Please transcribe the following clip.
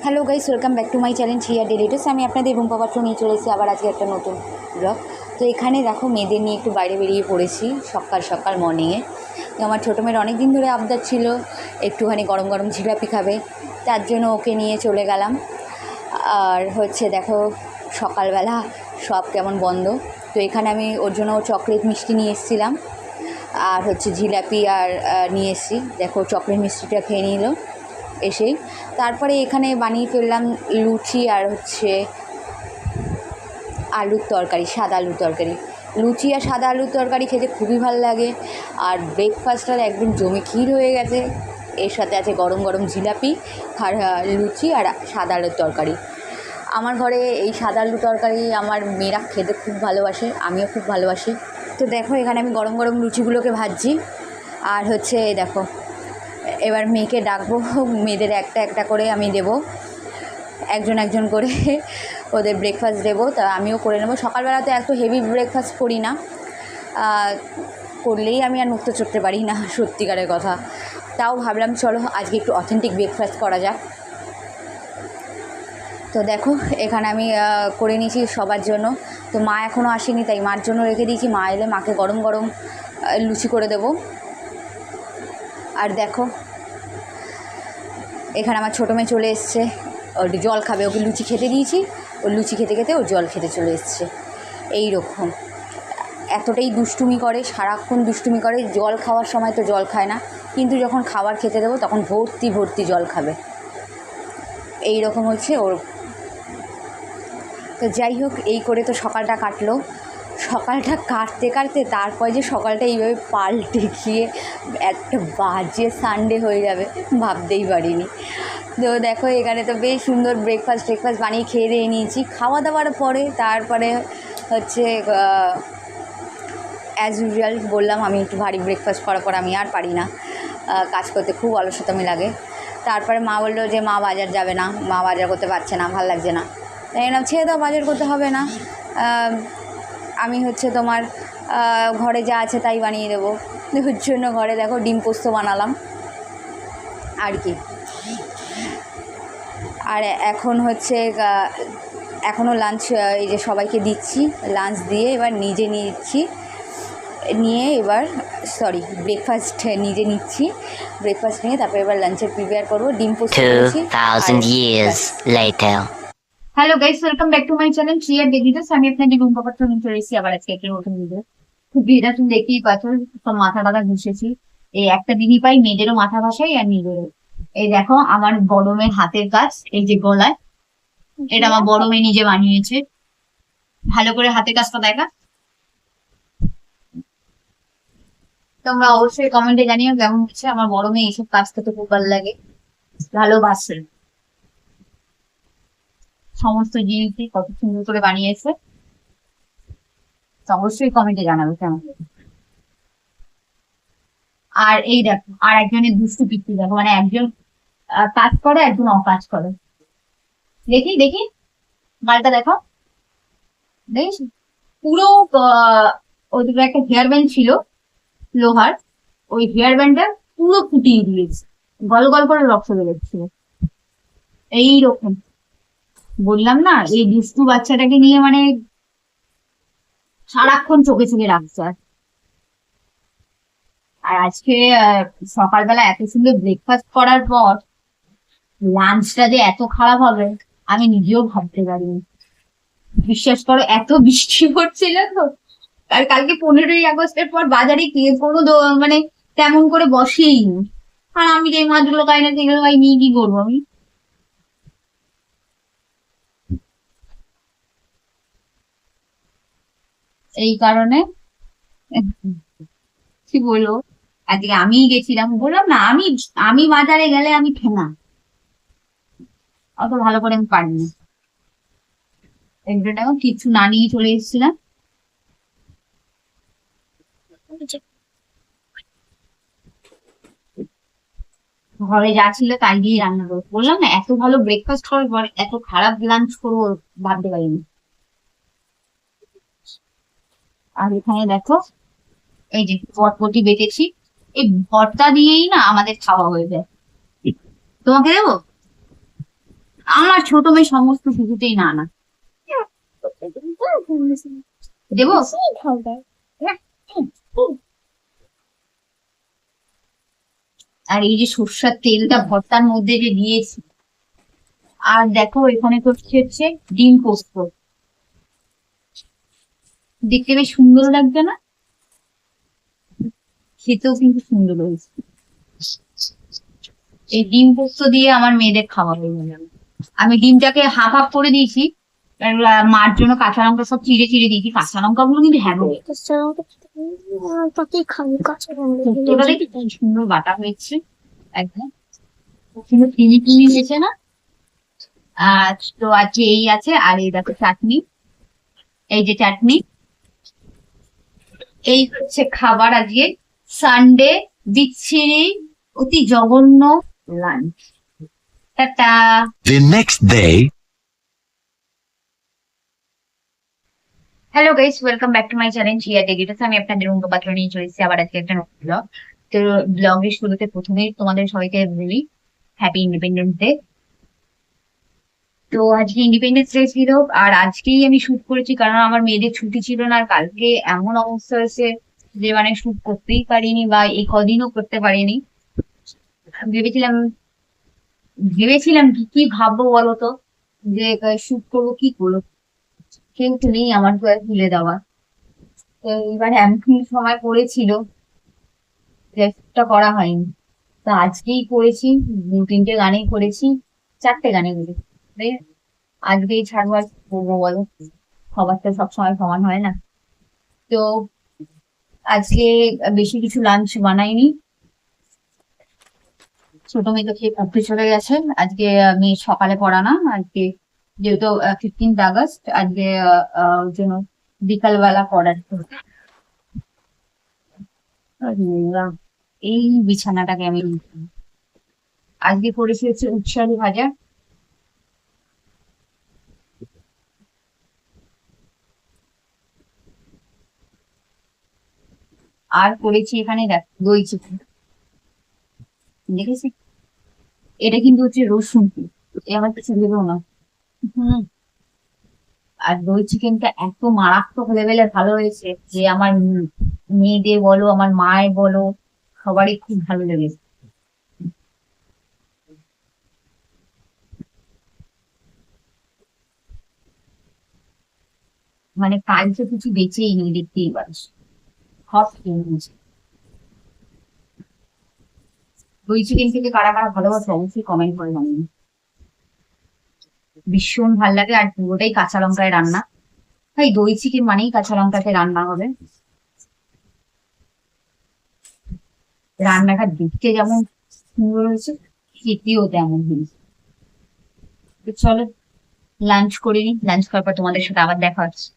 Hello guys, welcome back to my channel ছিয়া daily tips. আমি আপনাদের রুম্পা পাত্র নিয়ে চলে এসেছি আবার আজকে একটা নতুন ব্লগ। তো এখানে দেখো মেয়েদের নিয়ে একটু বাইরে বেরিয়ে পড়েছি সকাল সকাল মর্নিংয়ে। তো আমার ছোটো মেয়ের অনেক দিন ধরে আবদার ছিল একটুখানি গরম গরম জিলাপি খাবে, তার জন্য ওকে নিয়ে চলে গেলাম। আর হচ্ছে দেখো সকালবেলা সব কেমন বন্ধ। তো এখানে আমি ওর জন্য চকলেট মিষ্টি নিয়ে এসেছিলাম আর হচ্ছে জিলাপি আর নিয়ে এসেছি। দেখো চকলেট মিষ্টিটা খেয়ে নিল এসেই। তারপরে এখানে বানিয়ে ফেললাম লুচি আর হচ্ছে আলুর তরকারি, সাদা আলুর তরকারি। লুচি আর সাদা আলুর তরকারি খেতে খুবই ভালো লাগে, আর ব্রেকফাস্টটা একদম জমে ক্ষীর হয়ে গেছে। এর সাথে আছে গরম গরম জিলাপি আর লুচি আর সাদা আলুর তরকারি। আমার ঘরে এই সাদা আলুর তরকারি আমার মেয়েরা খেতে খুব ভালোবাসে, আমিও খুব ভালোবাসি। তো দেখো এখানে আমি গরম গরম লুচিগুলোকে ভাজছি। আর হচ্ছে দেখো এবার মেয়েকে ডাকবো, মেয়েদের একটা একটা করে আমি দেবো, একজন একজন করে ওদের ব্রেকফাস্ট দেবো। তা আমিও করে নেবো। সকালবেলাতে এত হেভি ব্রেকফাস্ট করি না, করলেই আমি আর মুক্ত চড়তে পারি না সত্যিকারের কথা। তাও ভাবলাম চলো আজকে একটু অথেন্টিক ব্রেকফাস্ট করা যাক। তো দেখো এখানে আমি করে নিয়েছি সবার জন্য। তো মা এখনও আসেনি, তাই মার জন্য রেখে দিয়েছি। মা এলে মাকে গরম গরম লুচি করে দেবো। আর দেখো এখানে আমার ছোটো মেয়ে চলে এসছে, ওর জল খাবে। ওকে লুচি খেতে দিয়েছি, ওর লুচি খেতে খেতে ও জল খেতে চলে এসছে। এই রকম এতটাই দুষ্টুমি করে, সারাক্ষণ দুষ্টুমি করে। জল খাওয়ার সময় তো জল খায় না, কিন্তু যখন খাবার খেতে দেবো তখন ভর্তি ভর্তি জল খাবে। এই রকম হচ্ছে ওর। তো যাই হোক, এই করে তো সকালটা কাটলো। সকালটা কাটতে কাটতে তারপর যে সকালটা এইভাবে পাল্টে গিয়ে একটা বাজে সানডে হয়ে যাবে ভাবতেই পারিনি। তো দেখো এখানে তো বেশ সুন্দর ব্রেকফাস্ট বানিয়ে খেয়ে দিয়ে নিয়েছি। খাওয়া দাওয়ার পরে তারপরে হচ্ছে অ্যাজ ইউজুয়াল বললাম আমি একটু ভারী ব্রেকফাস্ট করার পর আমি আর পারি না, কাজ করতে খুব অলসতামি লাগে। তারপরে মা বললো যে মা বাজার যাবে না, মা বাজার করতে পারছে না, ভালো লাগছে না। তাই না, ছেড়ে দাও, বাজার করতে হবে না, আমি হচ্ছে তোমার ঘরে যা আছে তাই বানিয়ে দেবো। ওর জন্য ঘরে দেখো ডিম পোস্ত বানালাম আর কি। আর এখন হচ্ছে এখনও লাঞ্চ এই যে সবাইকে দিচ্ছি, লাঞ্চ দিয়ে এবার নিজে নিচ্ছি, নিয়ে এবার ব্রেকফাস্ট নিজে নিচ্ছি। ব্রেকফাস্ট নিয়ে তারপর এবার লাঞ্চের প্রিপেয়ার করবো। ডিম পোস্ত করেছি। 2000 years later. Hello guys, welcome back to my channel ছিয়া ডেলি টিপস। আমি আপনাদের রুম্পা পাত্র নিয়ে চলে এসেছি আবার আজকে একটা নতুন ভিডিও। ভিডিওটা তুমি দেখতেই পাচ্ছ, সব মাথা টাথা ঘুষেছি। এই একটা দিনই পাই, মেয়েদেরও মাথা ঘষাই আর নিজেরও। এই দেখো আমার বড় মেয়ের হাতের কাজ, এই যে গলায়, এটা আমার বড় মেয়ে নিজে বানিয়েছে। ভালো করে হাতের কাজটা দেখা। তোমরা অবশ্যই কমেন্টে জানিও কেমন হচ্ছে। আমার বড় মেয়ে এইসব কাজ করতে খুব ভালো লাগে, ভালোবাসে। সমস্ত জিনিসই কত সুন্দর করে বানিয়েছে, তো অবশ্যই কমেন্টে জানাবে কেমন। আর এই দেখো আর একজনের দুষ্টু পিচ্ছি দেখো, মানে একজন কাজ করে একজন অকাজ করে। দেখি দেখি মালটা দেখো, দেখিস পুরো ওদের একটা হেয়ার ব্যান্ড ছিল লোহার, ওই হেয়ার ব্যান্ডটা পুরো ফুটিয়ে দিয়েছে, গল গল করে রক্ত বেরোচ্ছিল। এইরকম বললাম না, এই দুষ্টু বাচ্চাটাকে নিয়ে মানে সারাক্ষণ চোখে চোখে রাখছে। আর আজকে সকালবেলা এত সুন্দর ব্রেকফাস্ট করার পর লাঞ্চটা যে এত খারাপ হবে আমি নিজেও ভাবতে পারিনি। বিশ্বাস করো, এত বৃষ্টি পড়ছিল তো। আর কালকে 15ই আগস্টের পর বাজারে কে কোনো মানে তেমন করে বসেই নি। আর আমি যে মাছগুলো খাই না সেগুলো খাই, নিয়ে কি করবো আমি। এই কারণে কি বলবো, আজকে আমিই গেছিলাম। বললাম না, আমি আমি বাজারে গেলে আমি ঠেঙা, অত ভালো করে আমি পারি না। এখন কিছু না নিয়ে চলে এসেছিলাম। ঘরে যা ছিল তাই দিয়ে রান্না করবো। বললাম না, এত ভালো ব্রেকফাস্ট করার পর এত খারাপ লাঞ্চ করবো ভাবতে পারিনি। আর এখানে দেখো এই যে বটবটি বেটেছি, এই ভর্তা দিয়েই না আমাদের খাওয়া হয়ে যায়। তোমাকে দেবো? আমার ছোট মেয়ে সমস্ত কিছুতেই না না দেবো। আর এই যে সর্ষার তেলটা ভর্তার মধ্যে যে দিয়েছি, আর দেখো এখানে করছি হচ্ছে ডিম পোস্ত, দেখতে বেশ সুন্দর লাগছে না? খেতেও কিন্তু সুন্দর হয়েছে। এই ডিম পোস্ত দিয়ে আমার মেয়েদের খাওয়া হয়ে গেল। আমি ডিমটাকে হাফ হাফ করে দিয়েছি, আর, মার জন্য কাঁচা লঙ্কা সব চিড়ে চিড়ে দিয়েছি। কাঁচা লঙ্কা গুলো কিন্তু হ্যাঁ পোস্তটা দেখি কি সুন্দর বাটা হয়েছে, একদম সুন্দর চিনি চিনি হয়েছে না? তো আজকে এই আছে, আর এই দেখো চাটনি, এই যে চাটনি, এই হচ্ছে খাবার আজকে। সানডে বিচ্ছিরি অতি জঘন্য lunch. Tata. The next day, hello guys, welcome back to my channel জিয়া টেগিটাস। আমি আপনাদের অঙ্ক পাত্র নিয়ে চলে এসেছি আবার আজকে একটা নতুন ব্লগ। তো ব্লগের শুরুতে প্রথমেই তোমাদের সবাইকে বলি হ্যাপি ইন্ডিপেন্ডেন্স ডে। তো আজকে ইন্ডিপেন্ডেন্স ডে ছিল, আর আজকেই আমি শুট করেছি কারণ আমার মেয়েদের ছুটি ছিল না। আর কালকে এমন অবস্থা হয়েছে যে মানে শুট করতেই পারিনি, বা এই কদিনও করতে পারিনি। ভেবেছিলাম ভেবেছিলাম কি কি ভাববো বলো তো, যে শুট করবো কি করবো, কিন্তু নেই আমার তো আর তুলে দেওয়া। তো এবার এমন সময় পড়েছিল যে শুটটা করা হয়নি। তো আজকেই করেছি, 2-3টে গানেই করেছি, 4টে গানে করেছি। আজকেই ছাড়বো, আর কি করবো বলো, সবার তো সবসময় সমান হয় না। তো আজকে বেশি কিছু লাঞ্চ বানাইনি, ছোট মেয়ে তো খেয়ে পড়তে চলে গেছে। আজকে মেয়ে সকালে পড়ানা, আজকে যেহেতু 15th আগস্ট, আজকে ওর জন্য বিকালবেলা পড়ার। এই বিছানাটাকে আমি আজকে করেছি হচ্ছে উচ্ছে আলু ভাজা, আর করেছি এখানে দেখ দই চিকেন, দেখেছি? এটা কিন্তু হচ্ছে রসুন, এ আমার কিছু ভেবেও না। হুম। আর দই চিকেনটা এত মারাত্মক লেভেলের ভালো হয়েছে যে আমার মেয়েদের বলো, আমার মায়ের বলো, সবারই খুব ভালো লেগেছে। মানে কালকে কিছু বেঁচেই নেই, দেখতেই পাচ্ছ, সব খেয়ে নিয়েছে। দই চিকেন থেকে কারা কারা ভালোবাসে অবশ্যই কমেন্ট করে জানিয়ে। ভীষণ ভালো লাগে, আর পুরোটাই কাঁচা লঙ্কায় রান্না। ভাই দই চিকেন মানেই কাঁচা লঙ্কাতে রান্না হবে। রান্নাটা দেখতে যেমন সুন্দর হয়েছে, খেতেও তেমন হয়েছে। তো চলো লাঞ্চ করে নিই, লাঞ্চ করার পর তোমাদের সাথে আবার দেখা হচ্ছে।